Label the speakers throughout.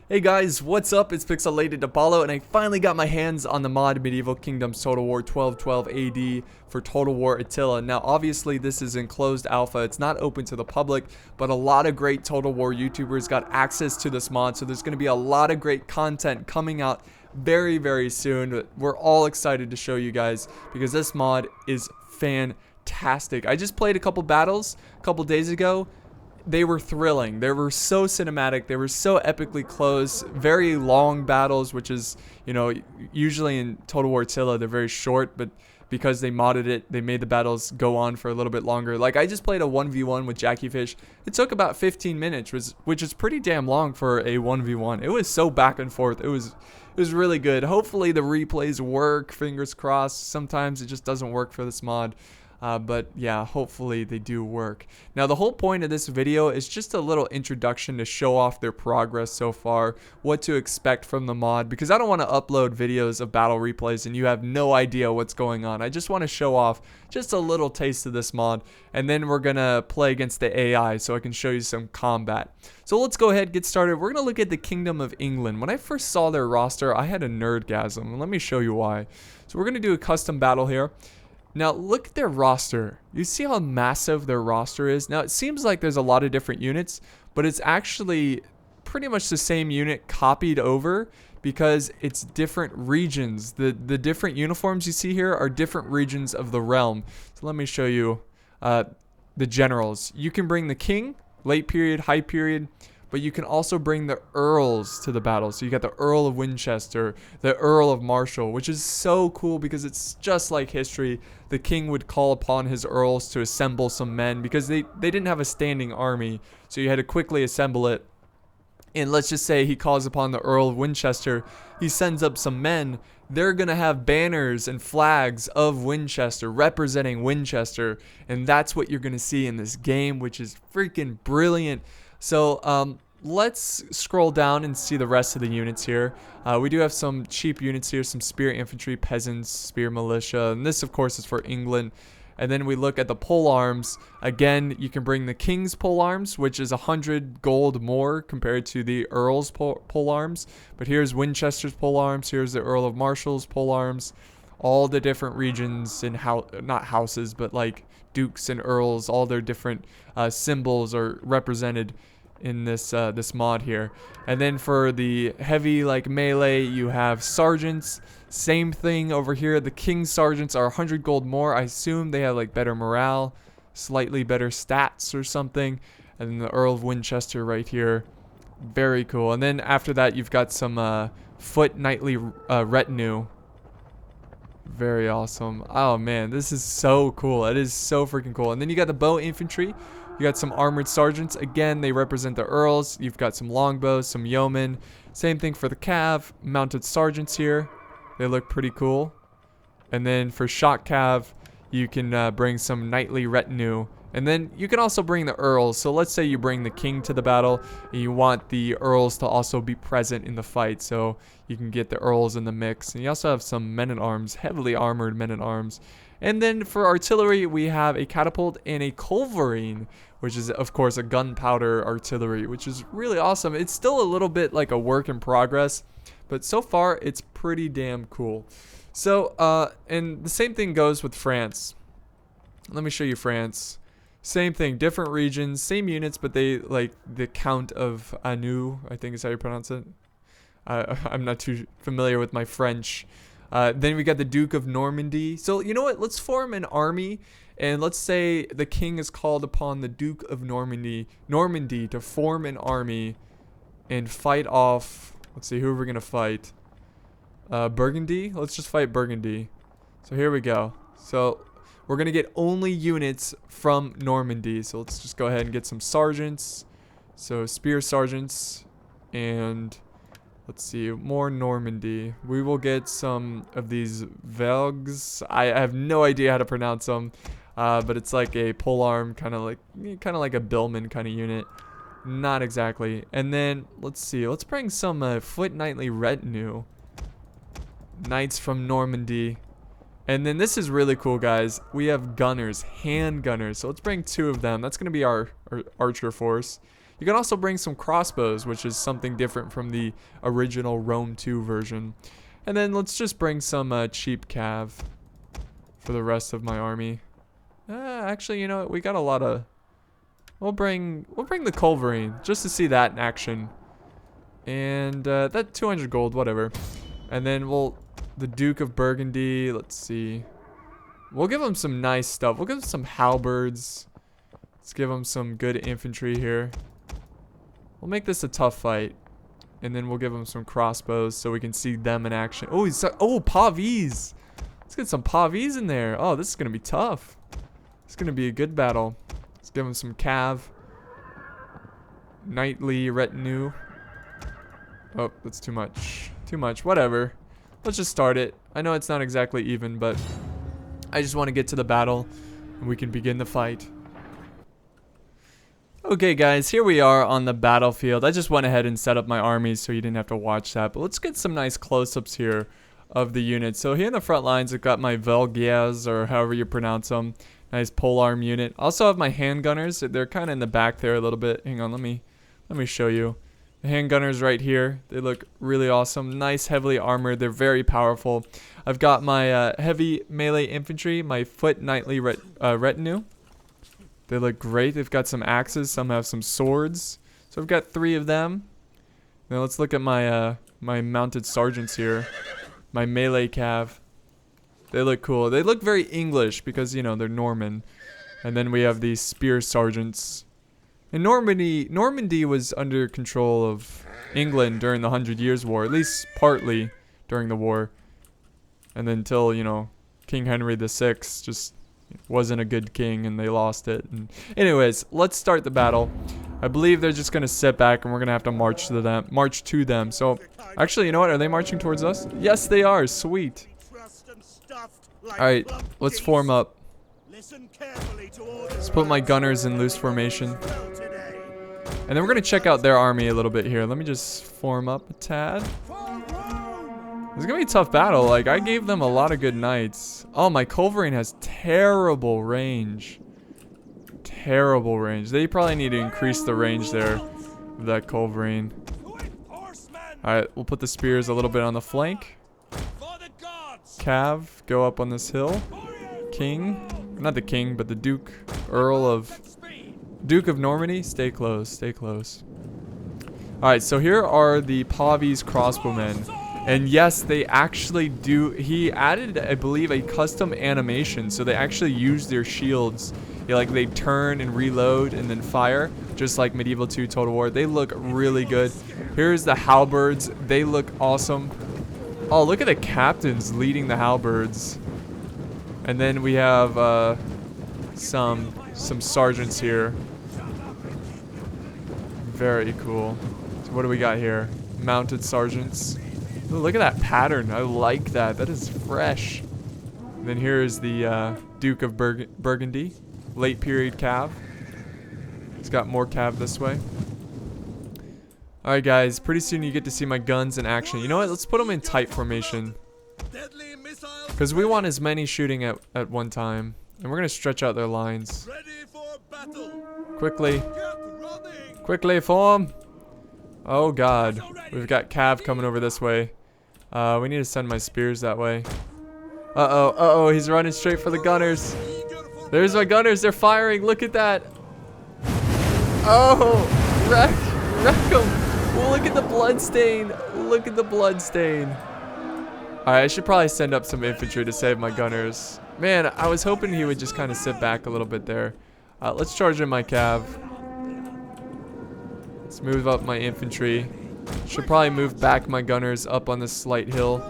Speaker 1: Hey guys, what's up? It's Pixelated Apollo, and I finally got my hands on the mod Medieval Kingdoms Total War 1212 AD for Total War Attila. Now, obviously, this is in closed alpha. It's not open to the public, but a lot of great Total War YouTubers got access to this mod, so there's going to be a lot of great content coming out very, very soon. We're all excited to show you guys because this mod is fantastic. I just played a couple battles a couple days ago. They were thrilling. They were so cinematic. They were so epically close. Very long battles, which is, usually in Total War Attila, they're very short, but because they modded it, they made the battles go on for a little bit longer. Like, I just played a 1v1 with Jackie Fish. It took about 15 minutes, which is pretty damn long for a 1v1. It was so back and forth. It was really good. Hopefully the replays work. Fingers crossed. Sometimes it just doesn't work for this mod. But yeah, hopefully they do work. Now, the whole point of this video is just a little introduction to show off their progress so far, what to expect from the mod, because I don't want to upload videos of battle replays and you have no idea what's going on. I just want to show off just a little taste of this mod, and then we're going to play against the AI so I can show you some combat. So let's go ahead and get started. We're going to look at the Kingdom of England. When I first saw their roster, I had a nerdgasm, and let me show you why. So we're going to do a custom battle here. Now, look at their roster. You see how massive their roster is? Now, it seems like there's a lot of different units, but it's actually pretty much the same unit copied over because it's different regions. The different uniforms you see here are different regions of the realm. So let me show you the generals. You can bring the king, late period, high period, but you can also bring the earls to the battle. So you got the Earl of Winchester, the Earl of Marshall, which is so cool because it's just like history. The king would call upon his earls to assemble some men because they didn't have a standing army. So you had to quickly assemble it. And let's just say he calls upon the Earl of Winchester. He sends up some men. They're going to have banners and flags of Winchester, representing Winchester. And that's what you're going to see in this game, which is freaking brilliant. So let's scroll down and see the rest of the units here. We do have some cheap units here, some spear infantry, peasants, spear militia, and this of course is for England. And then we look at the pole arms. Again, you can bring the king's pole arms, which is 100 gold more compared to the earl's pole arms. But here's Winchester's pole arms, here's the Earl of Marshall's pole arms. All the different regions and not houses, but like dukes and earls, all their different symbols are represented in this this mod here. And then for the heavy like melee, you have sergeants. Same thing over here. The king's sergeants are 100 gold more. I assume they have like better morale, slightly better stats or something. And then the Earl of Winchester right here, very cool. And then after that, you've got some foot knightly retinue. Very awesome. Oh man, this is so cool. It is so freaking cool. And then you got the bow infantry. You got some armored sergeants. Again, they represent the earls. You've got some longbows, some yeomen. Same thing for the cav. Mounted sergeants here. They look pretty cool. And then for shot cav, you can bring some knightly retinue. And then you can also bring the earls. So let's say you bring the king to the battle and you want the earls to also be present in the fight. So you can get the earls in the mix. And you also have some men-at-arms, heavily armored men-at-arms. And then for artillery, we have a catapult and a culverin, which is, of course, a gunpowder artillery, which is really awesome. It's still a little bit like a work in progress, but so far it's pretty damn cool. So, and the same thing goes with France. Let me show you France. Same thing, different regions, same units, but they like the Count of Anu, I think is how you pronounce it. I'm not too familiar with my French. Then we got the Duke of Normandy. So you know what? Let's form an army, and let's say the king is called upon the Duke of Normandy to form an army and fight off. Let's see, who are we gonna fight? Burgundy. Let's just fight Burgundy. So here we go. So we're going to get only units from Normandy. So let's just go ahead and get some sergeants. So spear sergeants. And let's see, more Normandy. We will get some of these Velgs. I have no idea how to pronounce them. But it's like a polearm, kind of like a billman kind of unit. Not exactly. And then, let's see. Let's bring some foot knightly retinue. Knights from Normandy. And then this is really cool, guys. We have gunners, hand gunners. So let's bring 2 of them. That's going to be our archer force. You can also bring some crossbows, which is something different from the original Rome 2 version. And then let's just bring some cheap cav for the rest of my army. Actually, you know what? We got a lot of... We'll bring the Culverine just to see that in action. And that 200 gold, whatever. And then the Duke of Burgundy, let's see. We'll give him some nice stuff. We'll give him some halberds. Let's give him some good infantry here. We'll make this a tough fight. And then we'll give him some crossbows so we can see them in action. Oh, Poppies. Let's get some Poppies in there. Oh, this is going to be tough. It's going to be a good battle. Let's give him some cav. Knightly retinue. Oh, that's too much. Too much. Whatever. Let's just start it. I know it's not exactly even, but I just want to get to the battle and we can begin the fight. Okay guys, here we are on the battlefield. I just went ahead and set up my armies so you didn't have to watch that. But let's get some nice close-ups here of the units. So here in the front lines, I've got my Velgiers, or however you pronounce them. Nice polearm unit. Also have my handgunners. They're kind of in the back there a little bit. Hang on, let me show you. The handgunners right here. They look really awesome. Nice, heavily armored. They're very powerful. I've got my heavy melee infantry, my foot knightly retinue. They look great. They've got some axes. Some have some swords. So I've got 3 of them. Now let's look at my my mounted sergeants here. My melee cav. They look cool. They look very English because, you know, they're Norman. And then we have these spear sergeants. And Normandy was under control of England during the 100 Years' War, at least partly during the war. And then until, you know, King Henry VI just wasn't a good king and they lost it. And anyways, let's start the battle. I believe they're just gonna sit back and we're gonna have to march to them. So actually, you know what? Are they marching towards us? Yes, they are. Sweet. All right, let's form up. Let's put my gunners in loose formation. And then we're going to check out their army a little bit here. Let me just form up a tad. It's going to be a tough battle. Like, I gave them a lot of good knights. Oh, my Culverine has terrible range. Terrible range. They probably need to increase the range there of that Culverine. Alright, we'll put the spears a little bit on the flank. Cav, go up on this hill. King, not the king, but the Duke, Duke of Normandy, stay close, stay close. Alright, so here are the Poppies Crossbowmen. And yes, they actually do, he added, I believe, a custom animation. So they actually use their shields. Like they turn and reload and then fire, just like Medieval 2 Total War. They look really good. Here's the halberds. They look awesome. Oh, look at the captains leading the halberds. And then we have some sergeants here. Very cool. So what do we got here? Mounted sergeants. Ooh, look at that pattern. I like that. That is fresh. And then here is the Duke of Burgundy. Late period cav. He's got more cav this way. Alright guys, pretty soon you get to see my guns in action. You know what? Let's put them in tight formation. Because we want as many shooting at one time. And we're going to stretch out their lines. Quickly. Quickly form. Oh god. We've got cav coming over this way. We need to send my spears that way. Uh-oh, uh-oh, he's running straight for the gunners. There's my gunners, they're firing, look at that. Oh, wreck them. Look at the blood stain. Look at the blood stain. Alright, I should probably send up some infantry to save my gunners. Man, I was hoping he would just kind of sit back a little bit there. Let's charge in my cav. Let's move up my infantry. Should probably move back my gunners up on this slight hill.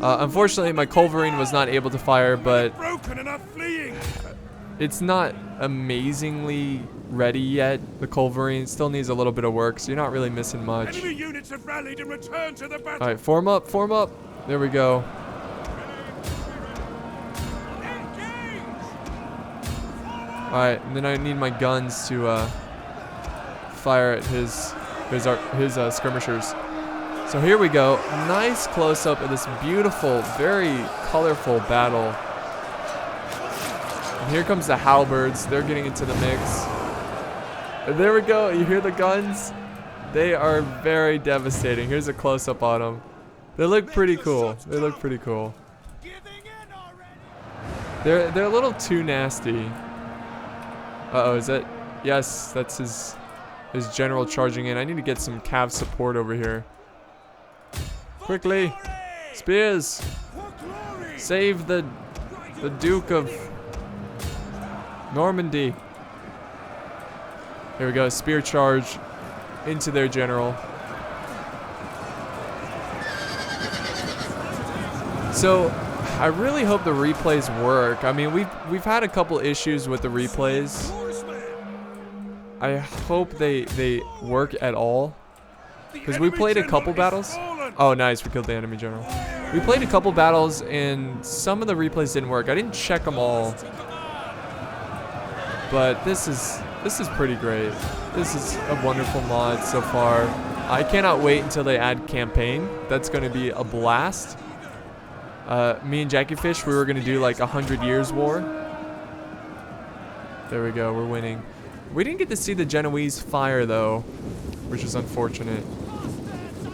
Speaker 1: Unfortunately, my Culverine was not able to fire, but it's not amazingly ready yet. The Culverine still needs a little bit of work, so you're not really missing much.
Speaker 2: Enemy units have rallied and returned to the battle.
Speaker 1: All right, form up, form up. There we go. All right, and then I need my guns to fire at his skirmishers. So here we go. Nice close-up of this beautiful, very colorful battle. And here comes the halberds. They're getting into the mix. There we go. You hear the guns? They are very devastating. Here's a close-up on them. They look pretty cool. They look pretty cool. They're a little too nasty. Uh-oh, is that? Yes, that's his general charging in. I need to get some Cav support over here. Quickly, spears! Save the Duke of Normandy. Here we go, spear charge into their general. So, I really hope the replays work. I mean, we've had a couple issues with the replays. I hope they work at all. Because we played a couple battles. Oh, nice, we killed the enemy general. We played a couple battles and some of the replays didn't work. I didn't check them all. But this is pretty great. This is a wonderful mod so far. I cannot wait until they add campaign. That's going to be a blast. Me and Jackie Fish, we were going to do like 100 Years War. There we go, we're winning. We didn't get to see the Genoese fire though, which is unfortunate.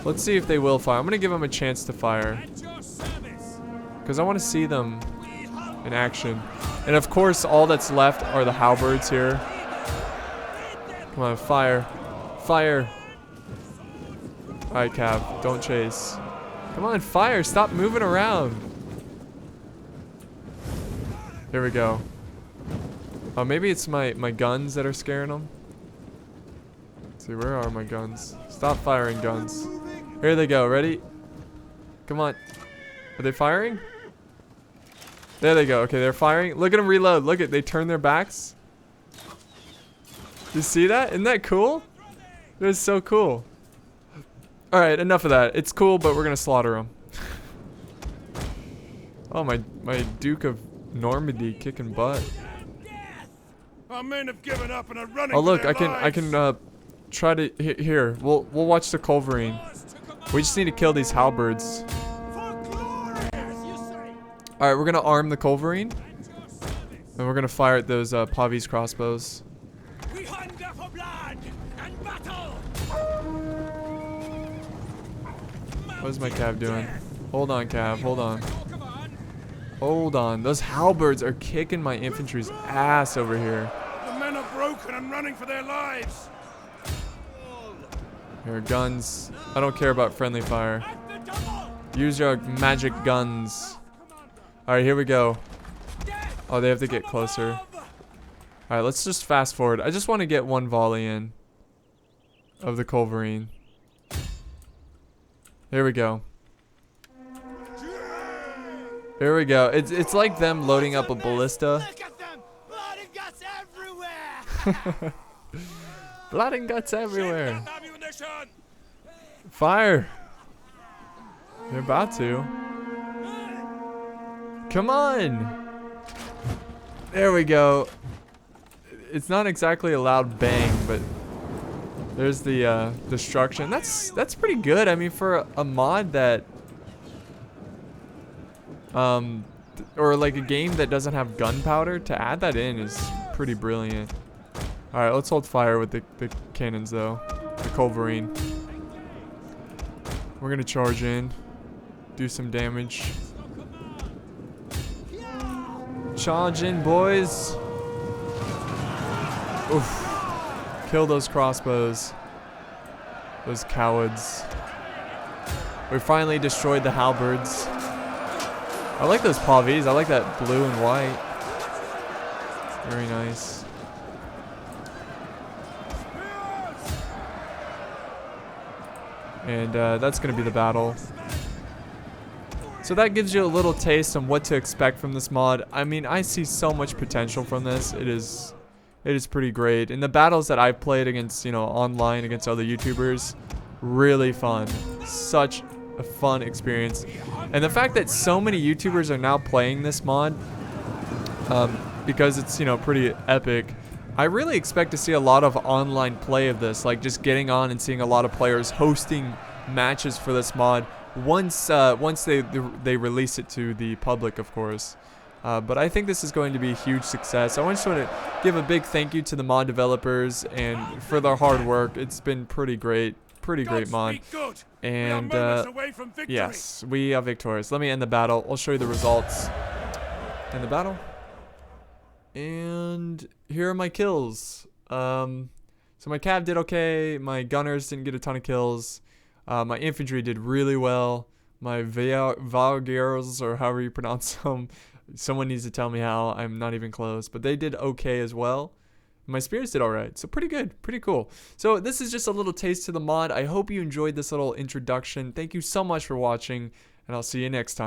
Speaker 1: Let's see if they will fire. I'm going to give them a chance to fire. Because I want to see them in action. And of course, all that's left are the halberds here. Come on, fire. Fire. Alright, Cav, don't chase. Come on, fire, stop moving around. Here we go. Oh, maybe it's my guns that are scaring them. Let's see, where are my guns? Stop firing guns. Here they go, ready? Come on. Are they firing? There they go. Okay, they're firing. Look at them reload. Look at, they turn their backs. You see that? Isn't that cool? That is so cool. Alright, enough of that. It's cool, but we're gonna slaughter them. Oh, my Duke of Normandy kicking butt.
Speaker 2: Our men have given up and are running.
Speaker 1: Oh look,
Speaker 2: for their
Speaker 1: I can try to here. We'll watch the culverin. We just need to kill these halberds. All right, we're gonna arm the culverin, and we're gonna fire at those Poppies crossbows.
Speaker 2: We hunger for blood and battle.
Speaker 1: What's my Cav doing? Hold on, Cav. Hold on. Hold on. Those halberds are kicking my infantry's ass over here.
Speaker 2: The men are broken and running for their lives.
Speaker 1: Here, guns. I don't care about friendly fire. Use your magic guns. Alright, here we go. Oh, they have to get closer. Alright, let's just fast forward. I just want to get one volley in of the culverin. Here we go. Here we go. It's like them loading up a ballista.
Speaker 2: Look at them. Blood and guts everywhere.
Speaker 1: Blood and guts everywhere.
Speaker 2: Ammunition.
Speaker 1: Fire. They're about to. Come on. There we go. It's not exactly a loud bang, but there's the destruction. That's pretty good. I mean, for a mod that or like a game that doesn't have gunpowder, to add that in is pretty brilliant. All right, let's hold fire with the cannons though. The culverin. We're gonna charge in, do some damage. Charge in, boys. Oof. Kill those crossbows. Those cowards. We finally destroyed the halberds. I like those Poppies. I like that blue and white. Very nice. And that's going to be the battle. So that gives you a little taste on what to expect from this mod. I mean, I see so much potential from this. It is pretty great. And the battles that I've played against, you know, online against other YouTubers, really fun. Such a fun experience. And the fact that so many YouTubers are now playing this mod, because it's, you know, pretty epic, I really expect to see a lot of online play of this, like just getting on and seeing a lot of players hosting matches for this mod once they release it to the public, of course. But I think this is going to be a huge success. I just want to give a big thank you to the mod developers and for their hard work. It's been pretty great mod. And yes, we are victorious. Let me end the battle. I'll show you the results. End the battle. And here are my kills. So my cav did okay. My gunners didn't get a ton of kills. My infantry did really well. My Valgers, or however you pronounce them, someone needs to tell me how. I'm not even close. But they did okay as well. My spears did alright. So pretty good. Pretty cool. So this is just a little taste to the mod. I hope you enjoyed this little introduction. Thank you so much for watching. And I'll see you next time.